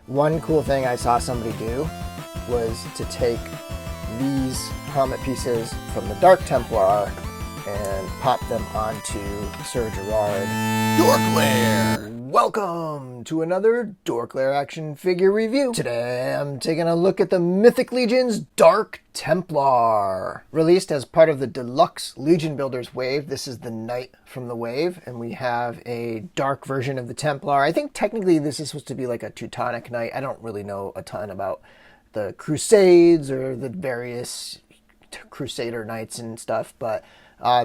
One cool thing I saw somebody do was to take these helmet pieces from the Dark Templar and pop them onto Sir Gerard. DorkLair! Welcome to another DorkLair action figure review. Today I'm taking a look at the Mythic Legion's Dark Templar. Released as part of the Deluxe Legion Builders wave, this is the Knight from the wave, and we have a dark version of the Templar. I think technically this is supposed to be like a Teutonic Knight. I don't really know a ton about the Crusades or the various Crusader Knights and stuff, but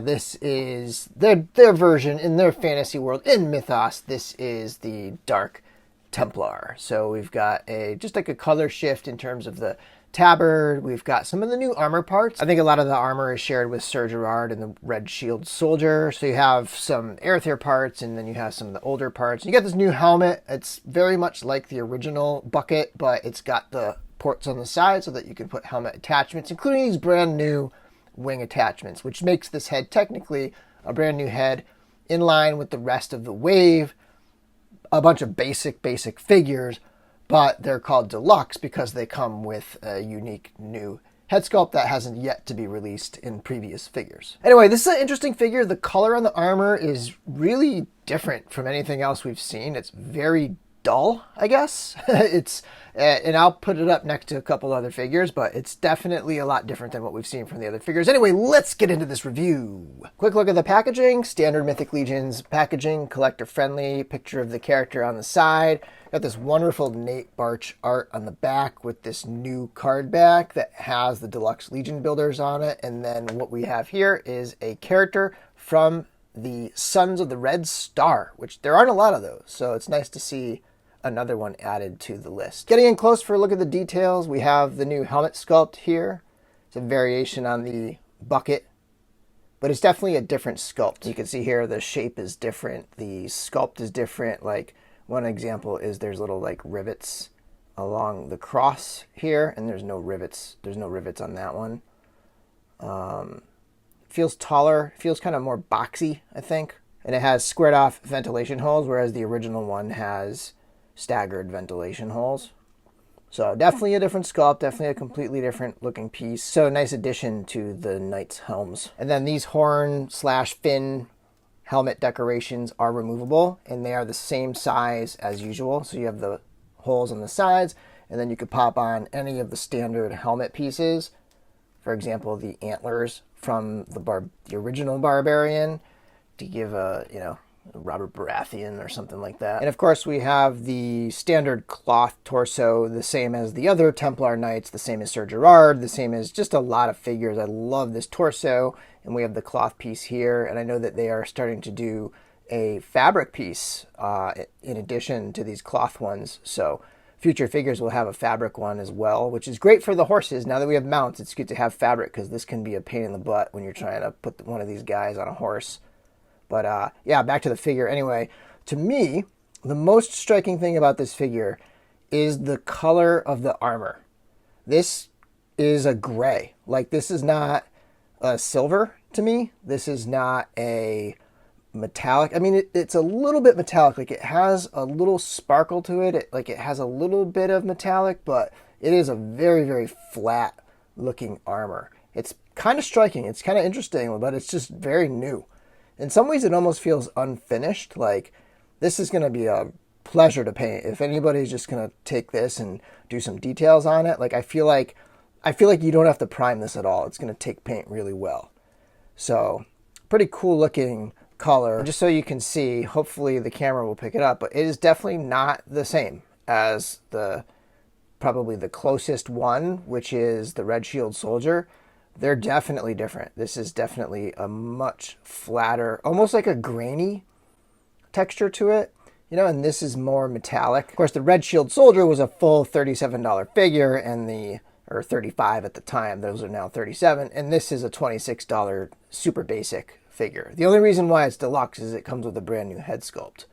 this is their version in their fantasy world in Mythos. This is the Dark Templar. So we've got just like a color shift in terms of the tabard. We've got some of the new armor parts. I think a lot of the armor is shared with Sir Gerard and the Red Shield Soldier. So you have some Aether parts, and then you have some of the older parts. You got this new helmet. It's very much like the original bucket, but it's got the ports on the side so that you can put helmet attachments, including these brand new wing attachments, which makes this head technically a brand new head in line with the rest of the wave. A bunch of basic figures, but they're called deluxe because they come with a unique new head sculpt that hasn't yet to be released in previous figures. Anyway, this is an interesting figure. The color on the armor is really different from anything else we've seen. It's very dull, I guess. And I'll put it up next to a couple other figures, but it's definitely a lot different than what we've seen from the other figures. Anyway, let's get into this review. Quick look at the packaging. Standard Mythic Legion's packaging, collector friendly, picture of the character on the side. Got this wonderful Nate Barch art on the back with this new card back that has the Deluxe Legion Builders on it. And then what we have here is a character from the Sons of the Red Star, which there aren't a lot of those, so it's nice to see another one added to the list. Getting in close for a look at the details, we have the new helmet sculpt here. It's a variation on the bucket, but it's definitely a different sculpt. You can see here the shape is different, the sculpt is different. Like one example is there's little like rivets along the cross here, and there's no rivets. There's no rivets on that one. Feels taller, feels kind of more boxy, I think. And it has squared off ventilation holes, whereas the original one has staggered ventilation holes. So definitely a different sculpt, definitely a completely different looking piece. So nice addition to the Knight's helms. And then these horn/fin helmet decorations are removable, and they are the same size as usual. So you have the holes on the sides, and then you could pop on any of the standard helmet pieces. For example, the antlers from the original Barbarian to give a, Robert Baratheon or something like that. And of course we have the standard cloth torso, the same as the other Templar Knights, the same as Sir Gerard, the same as just a lot of figures. I love this torso, and we have the cloth piece here, and I know that they are starting to do a fabric piece in addition to these cloth ones, so future figures will have a fabric one as well, which is great for the horses. Now that we have mounts, it's good to have fabric because this can be a pain in the butt when you're trying to put one of these guys on a horse. But yeah, back to the figure. Anyway, to me, the most striking thing about this figure is the color of the armor. This is a gray. Like, this is not a silver to me. This is not a metallic. I mean, it's a little bit metallic. Like, it has a little sparkle to it. It has a little bit of metallic, but it is a very, very flat looking armor. It's kind of striking. It's kind of interesting, but it's just very new. In some ways, it almost feels unfinished. Like, this is going to be a pleasure to paint. If anybody's just going to take this and do some details on it, like, I feel like you don't have to prime this at all. It's going to take paint really well. So, pretty cool looking color. Just so you can see, hopefully the camera will pick it up, but it is definitely not the same as probably the closest one, which is the Red Shield Soldier. They're definitely different. This is definitely a much flatter, almost like a grainy texture to it, and this is more metallic. Of course, the Red Shield Soldier was a full $37 figure, or $35 at the time. Those are now $37, and this is a $26 super basic figure. The only reason why it's deluxe is it comes with a brand new head sculpt.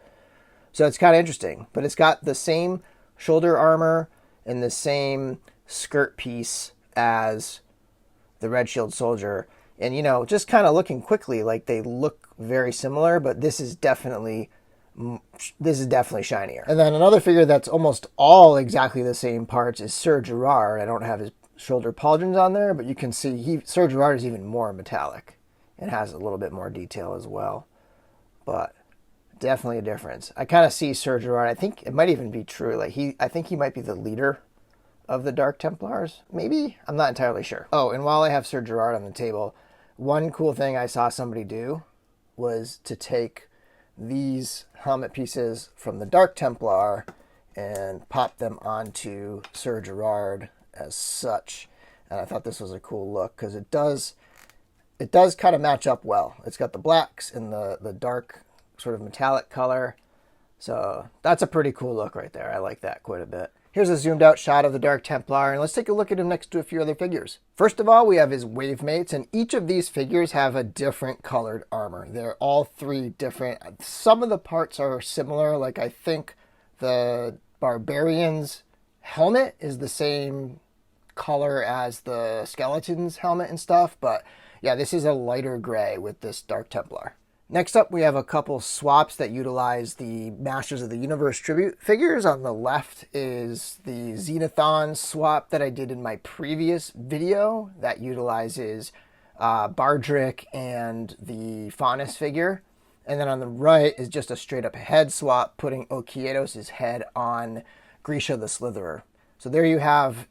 So it's kind of interesting, but it's got the same shoulder armor and the same skirt piece as the Red Shield Soldier. And, just kind of looking quickly, like, they look very similar, but this is definitely This is definitely shinier. And then another figure that's almost all exactly the same parts is Sir Gerard. I don't have his shoulder pauldrons on there, but you can see Sir Gerard is even more metallic and has a little bit more detail as well. But definitely a difference. I kind of see Sir Gerard. I think it might even be true. Like I think he might be the leader of the Dark Templars. Maybe? I'm not entirely sure. Oh, and while I have Sir Gerard on the table, one cool thing I saw somebody do was to take these helmet pieces from the Dark Templar and pop them onto Sir Gerard as such. And I thought this was a cool look because it does kind of match up well. It's got the blacks and the dark sort of metallic color. So that's a pretty cool look right there. I like that quite a bit. Here's a zoomed out shot of the Dark Templar, and let's take a look at him next to a few other figures. First of all, we have his wave mates, and each of these figures have a different colored armor. They're all three different. Some of the parts are similar, like I think the Barbarian's helmet is the same color as the Skeleton's helmet and stuff, but yeah, this is a lighter gray with this Dark Templar. Next up, we have a couple swaps that utilize the Masters of the Universe tribute figures. On the left is the Xenothon swap that I did in my previous video that utilizes Bardrick and the Faunus figure. And then on the right is just a straight up head swap, putting Okiedos' head on Grisha the Slitherer. So there you have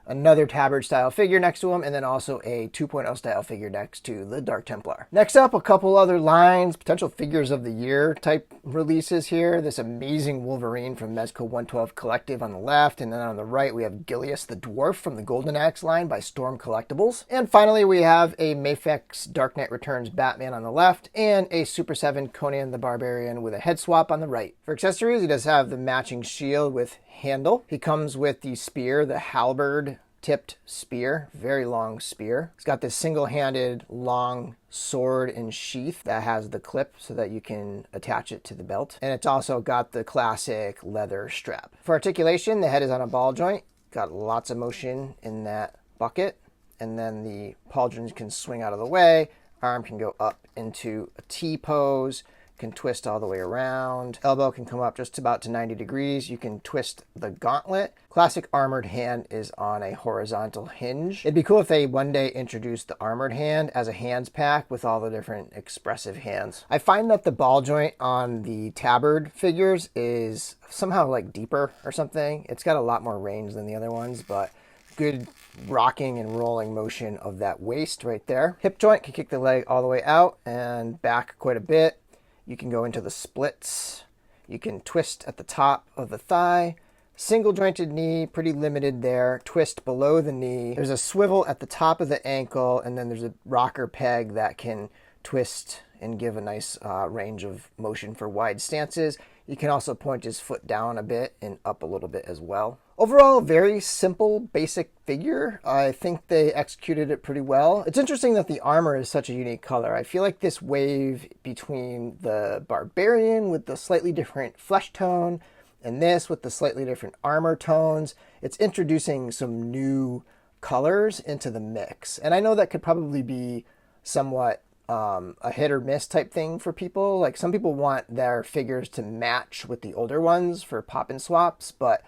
another tabard style figure next to him, and then also a 2.0 style figure next to the Dark Templar. Next up, a couple other lines, potential figures of the year type releases here. This amazing Wolverine from Mezco 112 Collective on the left, and then on the right we have Gilius the Dwarf from the Golden Axe line by Storm Collectibles. And finally we have a Mafex Dark Knight Returns Batman on the left, and a Super 7 Conan the Barbarian with a head swap on the right. For accessories, he does have the matching shield with handle. He comes with the spear, the halberd tipped spear, very long spear. It's got this single-handed long sword and sheath that has the clip so that you can attach it to the belt. And it's also got the classic leather strap. For articulation, the head is on a ball joint. Got lots of motion in that bucket. And then the pauldrons can swing out of the way. Arm can go up into a T pose. Can twist all the way around. Elbow can come up just about to 90 degrees. You can twist the gauntlet. Classic armored hand is on a horizontal hinge. It'd be cool if they one day introduced the armored hand as a hands pack with all the different expressive hands. I find that the ball joint on the tabard figures is somehow like deeper or something. It's got a lot more range than the other ones, but good rocking and rolling motion of that waist right there. Hip joint can kick the leg all the way out and back quite a bit. You can go into the splits. You can twist at the top of the thigh. Single jointed knee, pretty limited there. Twist below the knee. There's a swivel at the top of the ankle, and then there's a rocker peg that can twist and give a nice range of motion for wide stances. You can also point his foot down a bit and up a little bit as well. Overall, very simple, basic figure. I think they executed it pretty well. It's interesting that the armor is such a unique color. I feel like this wave between the Barbarian with the slightly different flesh tone and this with the slightly different armor tones, it's introducing some new colors into the mix. And I know that could probably be somewhat a hit or miss type thing for people. Like some people want their figures to match with the older ones for pop and swaps, but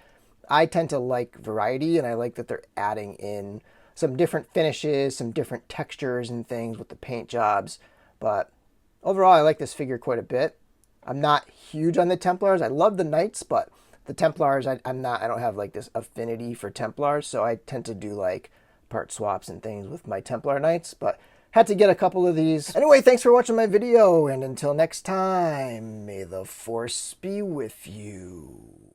I tend to like variety, and I like that they're adding in some different finishes, some different textures and things with the paint jobs. But overall, I like this figure quite a bit. I'm not huge on the Templars. I love the Knights, but the Templars, I don't have like this affinity for Templars, so I tend to do like part swaps and things with my Templar Knights, but had to get a couple of these. Anyway, thanks for watching my video, and until next time, may the Force be with you.